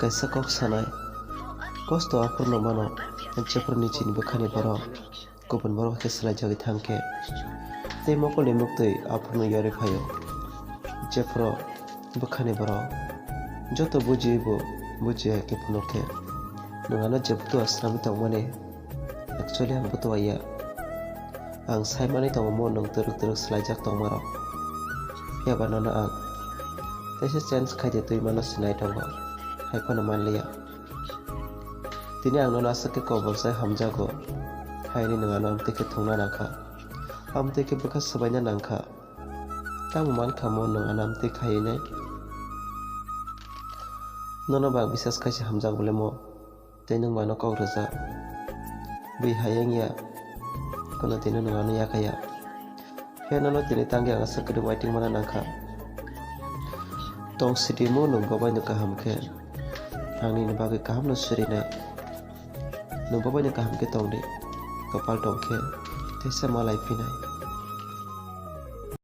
kaisa kok sanai kosto aporno mano jeporni chin bukhani borok kubun borok ke selajagi thangke tei mokol ni muktui aporno yori phaio jeforo bukhani borok joto bujibo bujiya ke punoke nungano jebtu asrami tongmani actually ang butu aya ang saimani tongmo nung turuk selajak tongmaro ya banana ang tese chance khaide tui mano sinai tongo haikono manliya tini ang nono asake kobolsai hamjago haini nungano amteke thongna nangkha amteke bukha sabaina nangkha tamu mankha mo nungano amte khaine nono bang bisas kaisi hamjak bole mo tei nung mano kok reja bui hayang ya kono tini nungano yakaya he nono tini tangge ang asake kedung waiting mana nangkha tong sidimu nung babai nu kaham ke angni ni bagai kaham no surinai nung babai nu kaham ke tong di kapal tong ke tesa malai pinai